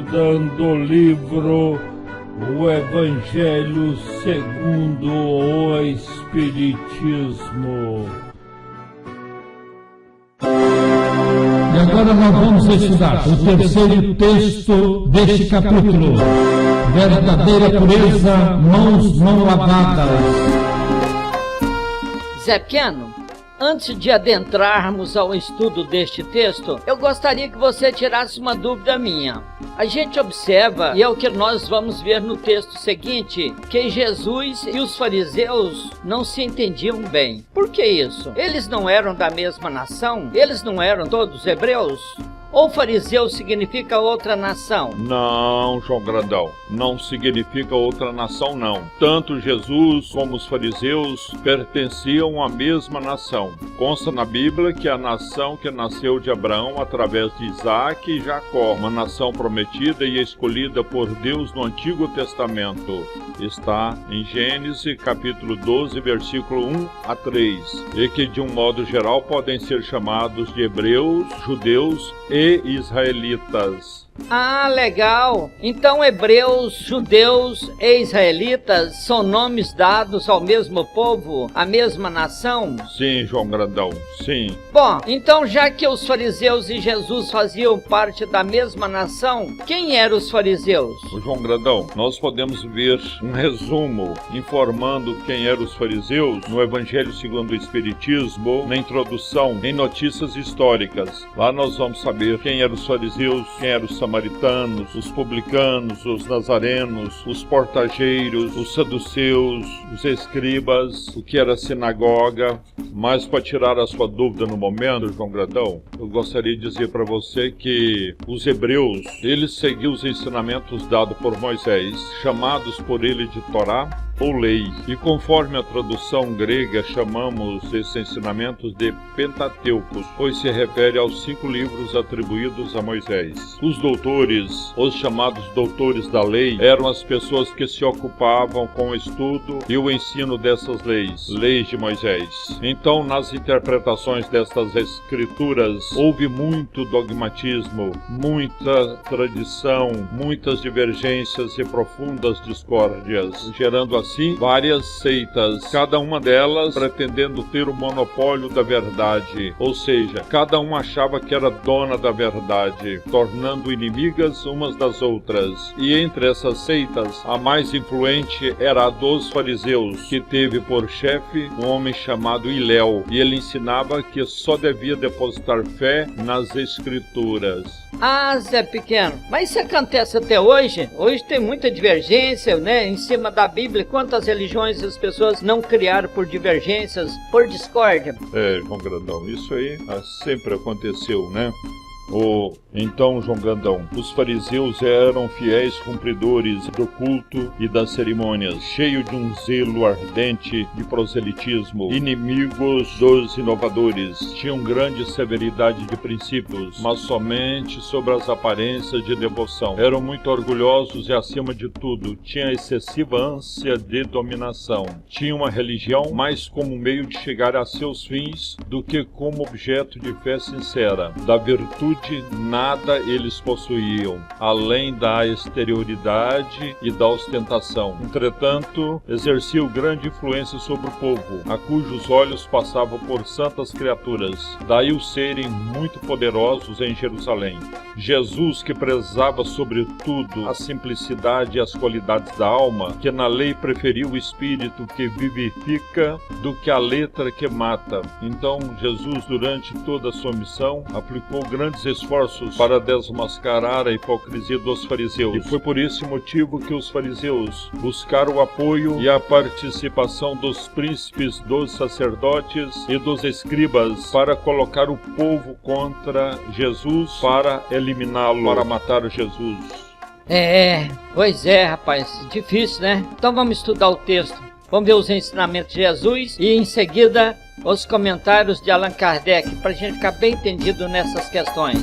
estudando o livro O Evangelho segundo o Espiritismo. E agora nós vamos estudar o terceiro texto deste capítulo. Verdadeira pureza, mãos não lavadas. Zé Pequeno, antes de adentrarmos ao estudo deste texto, eu gostaria que você tirasse uma dúvida minha. A gente observa, e é o que nós vamos ver no texto seguinte, que Jesus e os fariseus não se entendiam bem. Por que isso? Eles não eram da mesma nação? Eles não eram todos hebreus? Ou fariseu significa outra nação? Não, João Grandão, não significa outra nação, não. Tanto Jesus como os fariseus pertenciam à mesma nação. Consta na Bíblia que a nação que nasceu de Abraão através de Isaac e Jacó, uma nação prometida e escolhida por Deus no Antigo Testamento, está em Gênesis capítulo 12, versículo 1 a 3, e que de um modo geral podem ser chamados de hebreus, judeus e israelitas. Ah, legal! Então hebreus, judeus e israelitas são nomes dados ao mesmo povo, à mesma nação? Sim, João Grandão, sim. Bom, então já que os fariseus e Jesus faziam parte da mesma nação, quem eram os fariseus? João Grandão, nós podemos ver um resumo informando quem eram os fariseus no Evangelho segundo o Espiritismo, na introdução, em notícias históricas. Lá nós vamos saber quem eram os fariseus, quem eram os samaritanos, os publicanos, os nazarenos, os portageiros, os saduceus, os escribas, o que era sinagoga. Mas para tirar a sua dúvida no momento, João Grandão, eu gostaria de dizer para você que os hebreus, eles seguiam os ensinamentos dados por Moisés, chamados por ele de Torá ou lei, e conforme a tradução grega chamamos esses ensinamentos de Pentateucos, pois se refere aos 5 livros atribuídos a Moisés. Os doutores, os chamados doutores da lei, eram as pessoas que se ocupavam com o estudo e o ensino dessas leis de Moisés. Então, nas interpretações destas escrituras, houve muito dogmatismo, muita tradição, muitas divergências e profundas discórdias, gerando assim várias seitas, cada uma delas pretendendo ter o monopólio da verdade, ou seja, cada uma achava que era dona da verdade, tornando inimigas umas das outras. E entre essas seitas, a mais influente era a dos fariseus, que teve por chefe um homem chamado Hilel, e ele ensinava que só devia depositar fé nas escrituras. Ah, Zé Pequeno, mas isso acontece até hoje? Hoje tem muita divergência, né, em cima da Bíblia. Quantas religiões as pessoas não criaram por divergências, por discórdia? João Grandão, isso aí sempre aconteceu, né? Então, João Grandão, os fariseus eram fiéis cumpridores do culto e das cerimônias, cheios de um zelo ardente de proselitismo, inimigos dos inovadores, tinham grande severidade de princípios, mas somente sobre as aparências de devoção. Eram muito orgulhosos e, acima de tudo, tinham excessiva ânsia de dominação. Tinham uma religião mais como meio de chegar a seus fins do que como objeto de fé sincera. Da virtude nada eles possuíam, além da exterioridade e da ostentação. Entretanto, exerciam grande influência sobre o povo, a cujos olhos passavam por santas criaturas, daí o serem muito poderosos em Jerusalém. Jesus, que prezava sobretudo a simplicidade e as qualidades da alma, que na lei preferiu o espírito que vivifica do que a letra que mata. Então, Jesus, durante toda a sua missão, aplicou grandes esforços para desmascarar a hipocrisia dos fariseus. E foi por esse motivo que os fariseus buscaram o apoio e a participação dos príncipes, dos sacerdotes e dos escribas para colocar o povo contra Jesus, para eliminá-lo, para matar Jesus. Pois é, rapaz, difícil, né? Então vamos estudar o texto. Vamos ver os ensinamentos de Jesus e em seguida os comentários de Allan Kardec, para a gente ficar bem entendido nessas questões.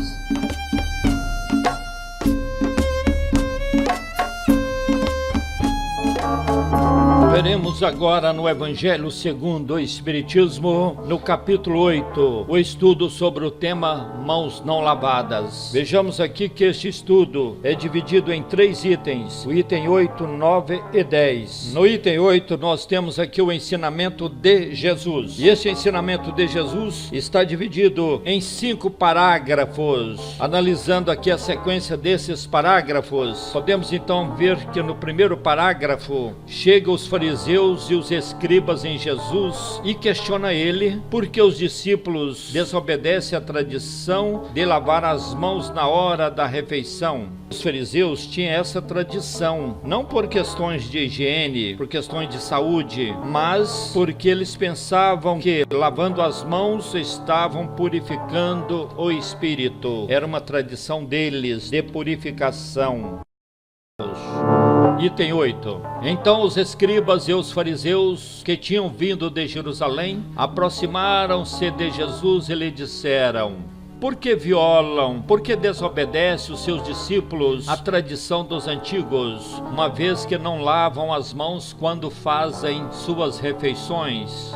Veremos agora no Evangelho segundo o Espiritismo, no capítulo 8, o estudo sobre o tema mãos não lavadas. Vejamos aqui que este estudo é dividido em 3 itens, o item 8, 9 e 10. No item 8 nós temos aqui o ensinamento de Jesus. E esse ensinamento de Jesus está dividido em 5 parágrafos. Analisando aqui a sequência desses parágrafos, podemos então ver que no primeiro parágrafo chega os fariseus e os escribas em Jesus e questiona ele por que os discípulos desobedecem à tradição de lavar as mãos na hora da refeição. Os fariseus tinham essa tradição, não por questões de higiene, por questões de saúde, mas porque eles pensavam que lavando as mãos estavam purificando o espírito. Era uma tradição deles de purificação. Item 8. Então os escribas e os fariseus que tinham vindo de Jerusalém aproximaram-se de Jesus e lhe disseram: por que violam, por que desobedecem os seus discípulos a tradição dos antigos, uma vez que não lavam as mãos quando fazem suas refeições?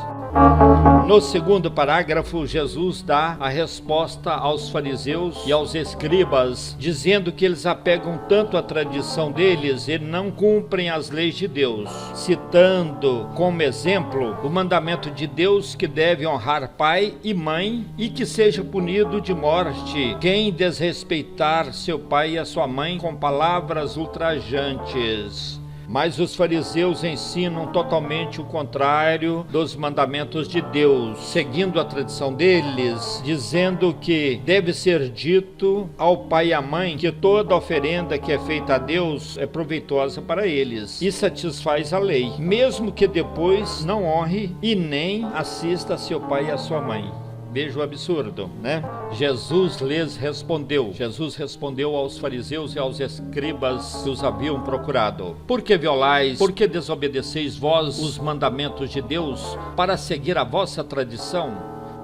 No segundo parágrafo, Jesus dá a resposta aos fariseus e aos escribas, dizendo que eles apegam tanto à tradição deles e não cumprem as leis de Deus, citando como exemplo o mandamento de Deus que deve honrar pai e mãe e que seja punido de morte quem desrespeitar seu pai e a sua mãe com palavras ultrajantes. Mas os fariseus ensinam totalmente o contrário dos mandamentos de Deus, seguindo a tradição deles, dizendo que deve ser dito ao pai e à mãe que toda oferenda que é feita a Deus é proveitosa para eles e satisfaz a lei, mesmo que depois não honre e nem assista a seu pai e a sua mãe. Veja o absurdo, né? Jesus respondeu aos fariseus e aos escribas que os haviam procurado: por que violais, por que desobedeceis vós os mandamentos de Deus para seguir a vossa tradição?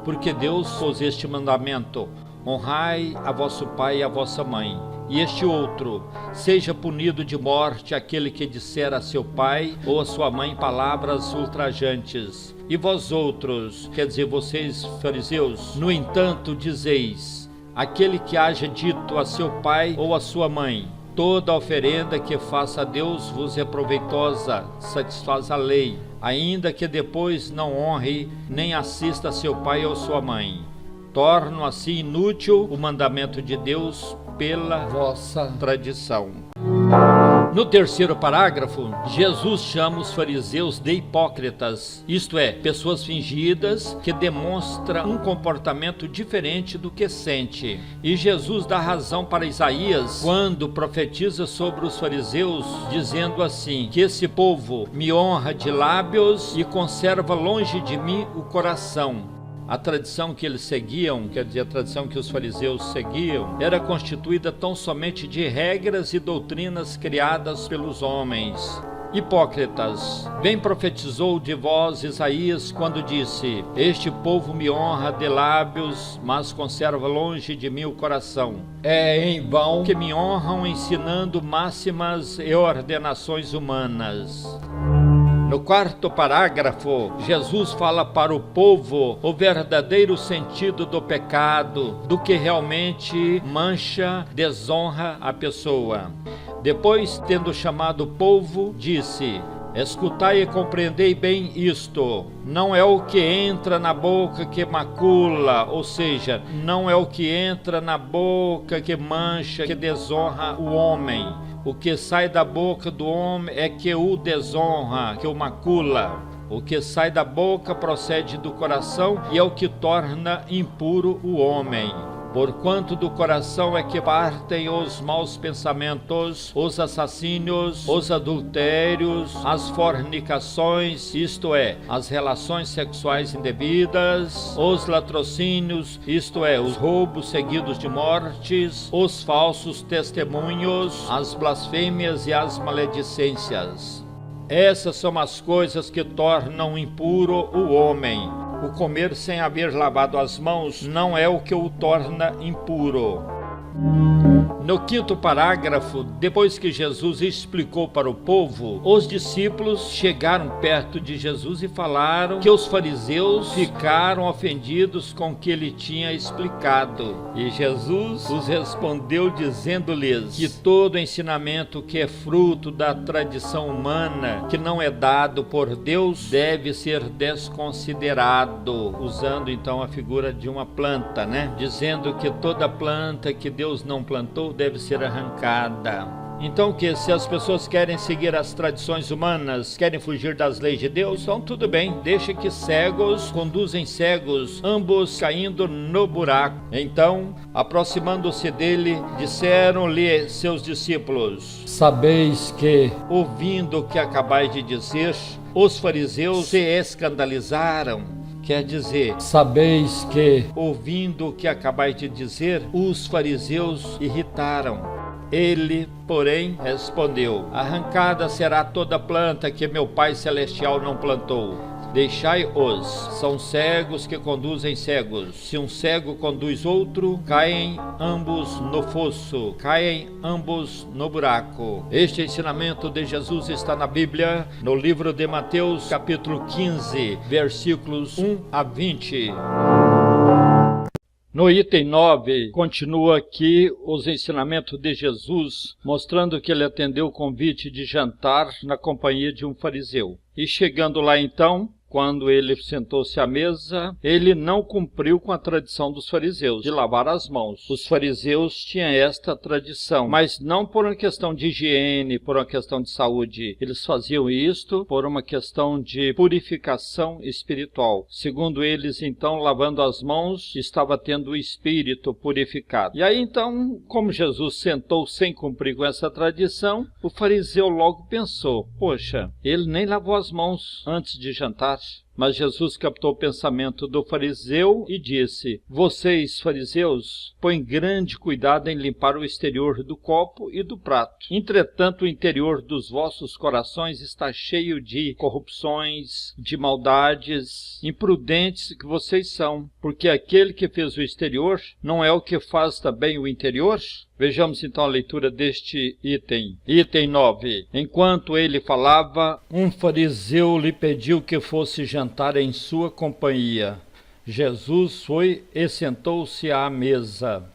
Porque Deus pôs este mandamento: honrai a vosso pai e a vossa mãe. E este outro: seja punido de morte aquele que disser a seu pai ou a sua mãe palavras ultrajantes. E vós outros, quer dizer, vocês fariseus, no entanto dizeis: aquele que haja dito a seu pai ou a sua mãe, toda oferenda que faça a Deus vos é proveitosa, satisfaz a lei, ainda que depois não honre nem assista a seu pai ou sua mãe. Tornam assim inútil o mandamento de Deus pela vossa tradição. No terceiro parágrafo, Jesus chama os fariseus de hipócritas, isto é, pessoas fingidas que demonstram um comportamento diferente do que sente. E Jesus dá razão para Isaías quando profetiza sobre os fariseus, dizendo assim: que esse povo me honra de lábios e conserva longe de mim o coração. A tradição que eles seguiam, quer dizer, a tradição que os fariseus seguiam, era constituída tão somente de regras e doutrinas criadas pelos homens. Hipócritas, bem profetizou de vós Isaías quando disse: este povo me honra de lábios, mas conserva longe de mim o coração. É em vão que me honram ensinando máximas e ordenações humanas. No quarto parágrafo, Jesus fala para o povo o verdadeiro sentido do pecado, do que realmente mancha, desonra a pessoa. Depois, tendo chamado o povo, disse: escutai e compreendei bem isto. Não é o que entra na boca que macula, ou seja, não é o que entra na boca que mancha, que desonra o homem. O que sai da boca do homem é que o desonra, que o macula. O que sai da boca procede do coração e é o que torna impuro o homem. Porquanto do coração é que partem os maus pensamentos, os assassínios, os adultérios, as fornicações, isto é, as relações sexuais indevidas, os latrocínios, isto é, os roubos seguidos de mortes, os falsos testemunhos, as blasfêmias e as maledicências. Essas são as coisas que tornam impuro o homem. O comer sem haver lavado as mãos não é o que o torna impuro. No quinto parágrafo, depois que Jesus explicou para o povo, os discípulos chegaram perto de Jesus e falaram que os fariseus ficaram ofendidos com o que ele tinha explicado. E Jesus os respondeu dizendo-lhes que todo ensinamento que é fruto da tradição humana, que não é dado por Deus, deve ser desconsiderado, usando então a figura de uma planta, dizendo que toda planta que Deus não plantou deve ser arrancada. Então, que se as pessoas querem seguir as tradições humanas, querem fugir das leis de Deus, então tudo bem, deixa que cegos conduzem cegos, ambos caindo no buraco. Então, aproximando-se dele, disseram-lhe seus discípulos: sabeis que, ouvindo o que acabais de dizer, os fariseus se escandalizaram. Quer dizer, sabeis que, ouvindo o que acabais de dizer, os fariseus irritaram. Ele, porém, respondeu: arrancada será toda planta que meu Pai Celestial não plantou. Deixai-os, são cegos que conduzem cegos. Se um cego conduz outro, caem ambos no fosso, caem ambos no buraco. Este ensinamento de Jesus está na Bíblia, no livro de Mateus, capítulo 15, versículos 1 a 20. No item 9, continua aqui os ensinamentos de Jesus, mostrando que ele atendeu o convite de jantar na companhia de um fariseu. E chegando lá então, quando ele sentou-se à mesa, ele não cumpriu com a tradição dos fariseus, de lavar as mãos. Os fariseus tinham esta tradição, mas não por uma questão de higiene, por uma questão de saúde. Eles faziam isto por uma questão de purificação espiritual. Segundo eles, então, lavando as mãos, estava tendo o espírito purificado. E aí, então, como Jesus sentou sem cumprir com essa tradição, o fariseu logo pensou: poxa, ele nem lavou as mãos antes de jantar. Mas Jesus captou o pensamento do fariseu e disse: vocês, fariseus, põem grande cuidado em limpar o exterior do copo e do prato. Entretanto, o interior dos vossos corações está cheio de corrupções, de maldades, imprudentes que vocês são. Porque aquele que fez o exterior não é o que faz também o interior? Vejamos então a leitura deste item. Item 9. Enquanto ele falava, um fariseu lhe pediu que fosse jantar em sua companhia. Jesus foi e sentou-se à mesa.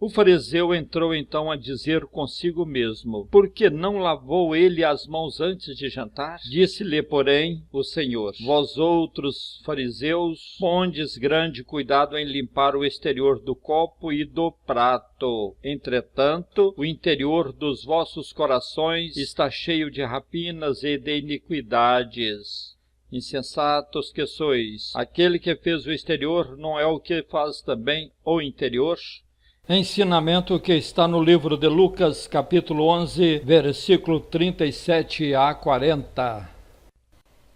O fariseu entrou então a dizer consigo mesmo: por que não lavou ele as mãos antes de jantar? Disse-lhe, porém, o Senhor: vós outros, fariseus, pondes grande cuidado em limpar o exterior do copo e do prato. Entretanto, o interior dos vossos corações está cheio de rapinas e de iniquidades. Insensatos que sois! Aquele que fez o exterior não é o que faz também o interior? Ensinamento que está no livro de Lucas, capítulo 11, versículo 37 a 40.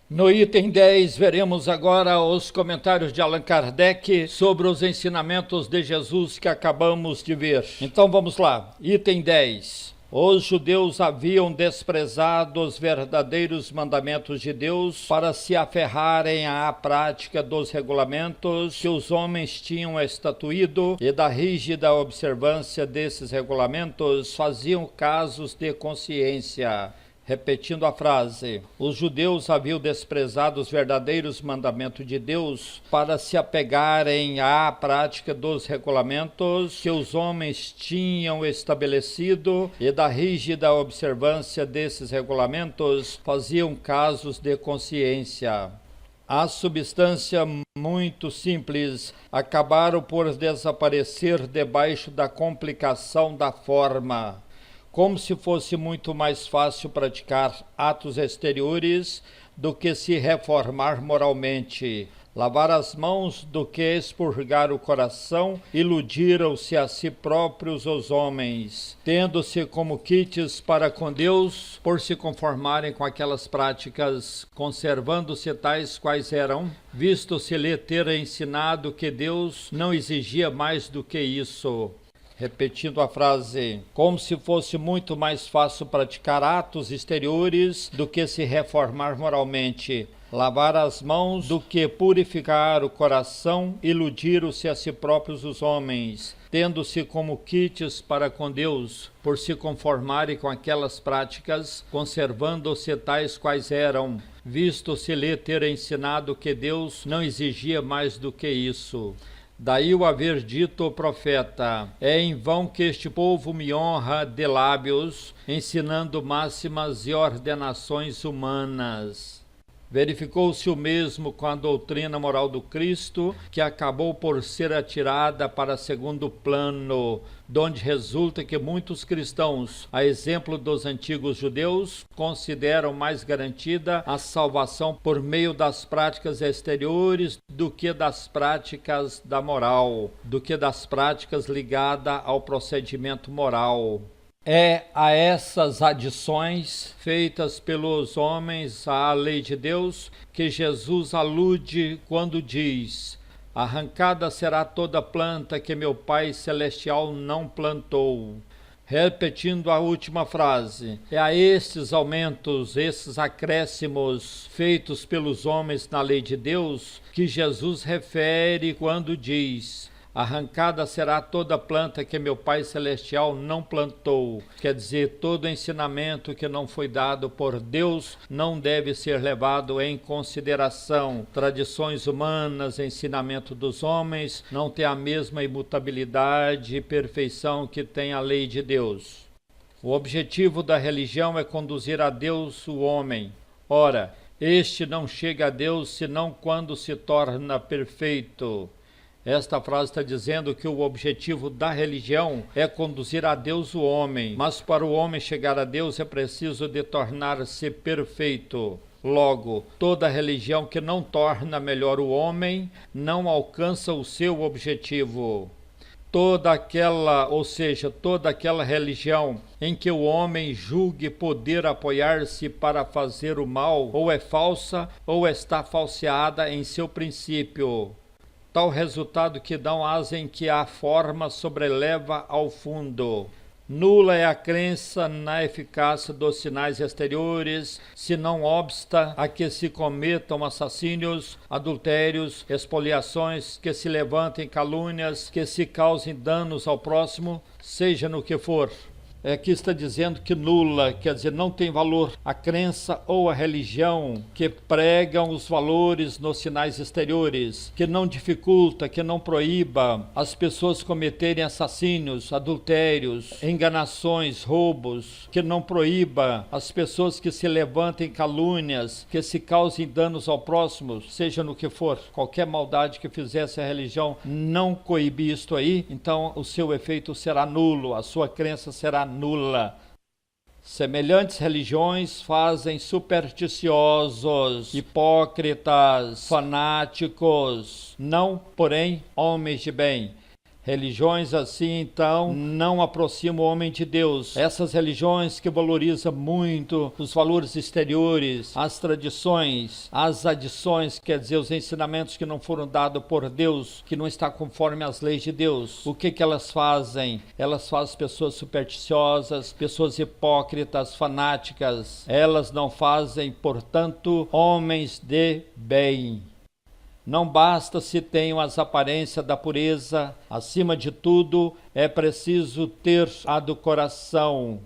No item 10, veremos agora os comentários de Allan Kardec sobre os ensinamentos de Jesus que acabamos de ver. Então vamos lá. Item 10. Os judeus haviam desprezado os verdadeiros mandamentos de Deus para se aferrarem à prática dos regulamentos que os homens tinham estatuído, e da rígida observância desses regulamentos faziam casos de consciência. Repetindo a frase: os judeus haviam desprezado os verdadeiros mandamentos de Deus para se apegarem à prática dos regulamentos que os homens tinham estabelecido, e da rígida observância desses regulamentos faziam casos de consciência. A substância muito simples acabaram por desaparecer debaixo da complicação da forma. Como se fosse muito mais fácil praticar atos exteriores do que se reformar moralmente. Lavar as mãos do que expurgar o coração, iludiram-se a si próprios os homens, tendo-se como quites para com Deus, por se conformarem com aquelas práticas, conservando-se tais quais eram, visto-se-lhe ter ensinado que Deus não exigia mais do que isso. Repetindo a frase: como se fosse muito mais fácil praticar atos exteriores do que se reformar moralmente. lavar as mãos do que purificar o coração, iludiram-se a si próprios os homens, tendo-se como quites para com Deus, por se conformarem com aquelas práticas, conservando-se tais quais eram, visto-se-lhe ter ensinado que Deus não exigia mais do que isso. Daí o haver dito o profeta: é em vão que este povo me honra de lábios, ensinando máximas e ordenações humanas. Verificou-se o mesmo com a doutrina moral do Cristo, que acabou por ser atirada para segundo plano, donde resulta que muitos cristãos, a exemplo dos antigos judeus, consideram mais garantida a salvação por meio das práticas exteriores do que das práticas da moral, do que das práticas ligadas ao procedimento moral. É a essas adições feitas pelos homens à lei de Deus que Jesus alude quando diz: arrancada será toda planta que meu Pai Celestial não plantou. Repetindo a última frase, é a estes aumentos, esses acréscimos feitos pelos homens na lei de Deus que Jesus refere quando diz: arrancada será toda planta que meu Pai Celestial não plantou. Quer dizer, todo ensinamento que não foi dado por Deus não deve ser levado em consideração. Tradições humanas, ensinamento dos homens, não tem a mesma imutabilidade e perfeição que tem a lei de Deus. O objetivo da religião é conduzir a Deus o homem. Ora, este não chega a Deus senão quando se torna perfeito. Esta frase está dizendo que o objetivo da religião é conduzir a Deus o homem, mas para o homem chegar a Deus é preciso de tornar-se perfeito. Logo, toda religião que não torna melhor o homem não alcança o seu objetivo. Toda aquela religião em que o homem julgue poder apoiar-se para fazer o mal, ou é falsa ou está falseada em seu princípio. Tal resultado que dão asa em que a forma sobreleva ao fundo. Nula é a crença na eficácia dos sinais exteriores, se não obsta a que se cometam assassínios, adultérios, expoliações, que se levantem calúnias, que se causem danos ao próximo, seja no que for. Aqui está dizendo que nula, quer dizer, não tem valor a crença ou a religião que pregam os valores nos sinais exteriores, que não dificulta, que não proíba as pessoas cometerem assassínios, adultérios, enganações, roubos, que não proíba as pessoas que se levantem calúnias, que se causem danos ao próximo, seja no que for. Qualquer maldade que fizesse a religião não coibir isto aí, então o seu efeito será nulo, a sua crença será nula. Semelhantes religiões fazem supersticiosos, hipócritas, fanáticos, não, porém, homens de bem. Religiões assim, então, não aproximam o homem de Deus. Essas religiões que valorizam muito os valores exteriores, as tradições, as adições, quer dizer, os ensinamentos que não foram dados por Deus, que não está conforme as leis de Deus. O que elas fazem? Elas fazem pessoas supersticiosas, pessoas hipócritas, fanáticas. Elas não fazem, portanto, homens de bem. Não basta se tenham as aparências da pureza, acima de tudo é preciso ter a do coração.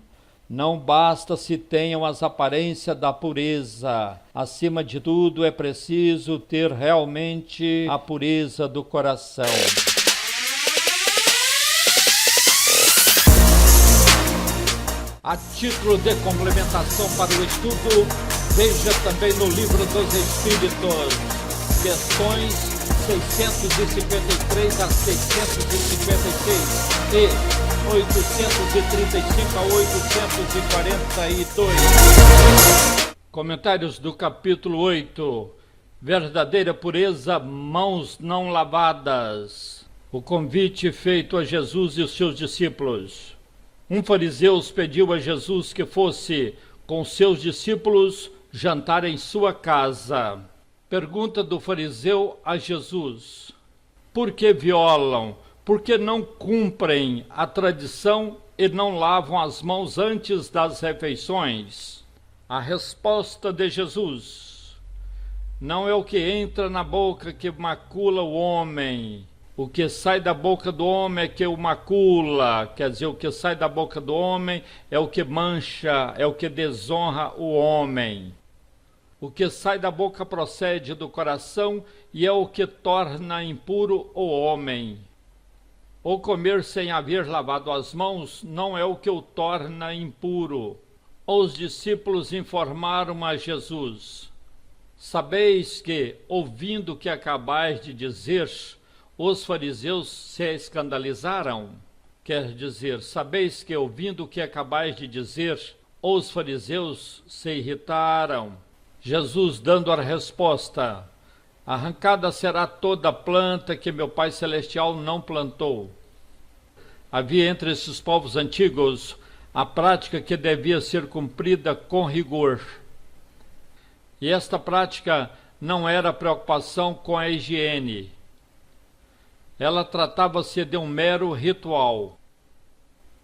Não basta se tenham as aparências da pureza, acima de tudo é preciso ter realmente a pureza do coração. A título de complementação para o estudo, veja também no Livro dos Espíritos, questões 653 a 656 e 835 a 842. Comentários do capítulo 8. Verdadeira pureza, mãos não lavadas. O convite feito a Jesus e os seus discípulos. Um fariseu pediu a Jesus que fosse com seus discípulos jantar em sua casa. Pergunta do fariseu a Jesus: por que violam? Por que não cumprem a tradição e não lavam as mãos antes das refeições? A resposta de Jesus: Não é o que entra na boca que macula o homem. O que sai da boca do homem é que o macula. Quer dizer, o que sai da boca do homem é o que mancha, é o que desonra o homem. O que sai da boca procede do coração e é o que torna impuro o homem. O comer sem haver lavado as mãos não é o que o torna impuro. Os discípulos informaram a Jesus: sabeis que, ouvindo o que acabais de dizer, os fariseus se escandalizaram? Quer dizer, sabeis que, ouvindo o que acabais de dizer, os fariseus se irritaram. Jesus, dando a resposta: arrancada será toda a planta que meu Pai Celestial não plantou. Havia entre esses povos antigos a prática que devia ser cumprida com rigor. E esta prática não era preocupação com a higiene. Ela tratava-se de um mero ritual.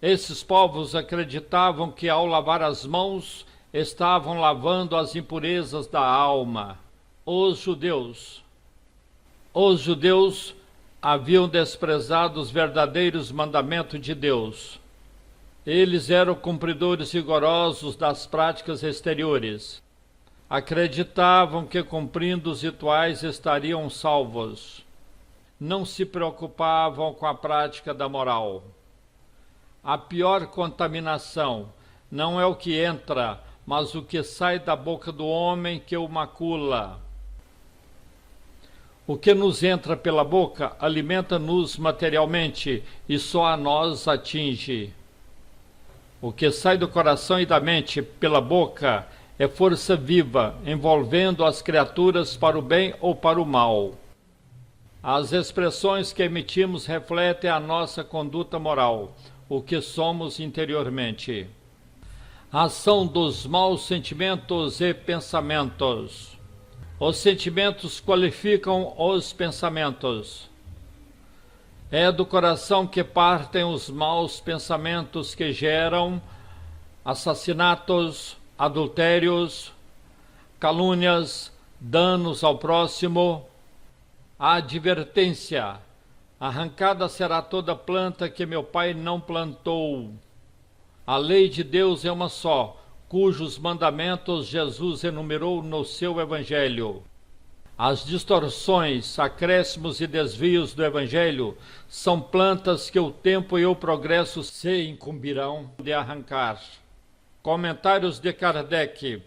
Esses povos acreditavam que ao lavar as mãos estavam lavando as impurezas da alma. Os judeus haviam desprezado os verdadeiros mandamentos de Deus. Eles eram cumpridores rigorosos das práticas exteriores. Acreditavam que cumprindo os rituais estariam salvos. Não se preocupavam com a prática da moral. A pior contaminação não é o que entra, mas o que sai da boca do homem que o macula. O que nos entra pela boca alimenta-nos materialmente e só a nós atinge. O que sai do coração e da mente pela boca é força viva, envolvendo as criaturas para o bem ou para o mal. As expressões que emitimos refletem a nossa conduta moral, o que somos interiormente. A ação dos maus sentimentos e pensamentos. Os sentimentos qualificam os pensamentos. É do coração que partem os maus pensamentos que geram assassinatos, adultérios, calúnias, danos ao próximo. A advertência: arrancada será toda planta que meu Pai não plantou. A lei de Deus é uma só, cujos mandamentos Jesus enumerou no seu Evangelho. As distorções, acréscimos e desvios do Evangelho são plantas que o tempo e o progresso se incumbirão de arrancar. Comentários de Kardec.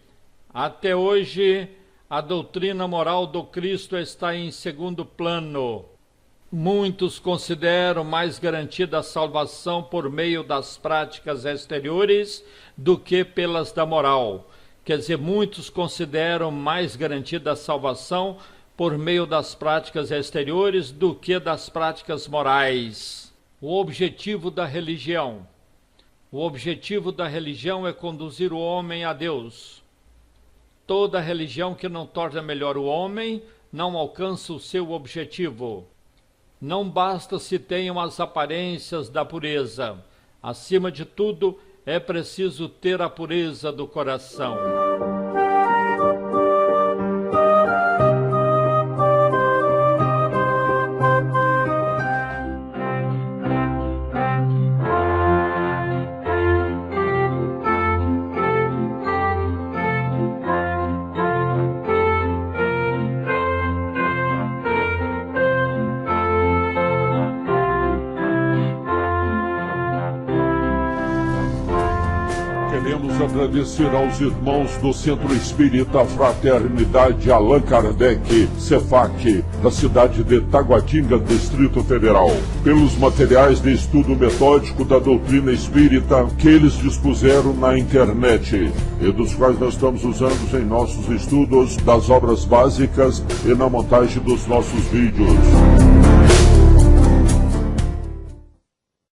Até hoje, a doutrina moral do Cristo está em segundo plano. Muitos consideram mais garantida a salvação por meio das práticas exteriores do que pelas da moral. Quer dizer, muitos consideram mais garantida a salvação por meio das práticas exteriores do que das práticas morais. O objetivo da religião. O objetivo da religião é conduzir o homem a Deus. Toda religião que não torna melhor o homem não alcança o seu objetivo. Não basta se tenham as aparências da pureza. Acima de tudo, é preciso ter a pureza do coração. Queremos agradecer aos irmãos do Centro Espírita Fraternidade Allan Kardec, CEFAC, da cidade de Taguatinga, Distrito Federal, pelos materiais de estudo metódico da doutrina espírita que eles dispuseram na internet e dos quais nós estamos usando em nossos estudos das obras básicas e na montagem dos nossos vídeos.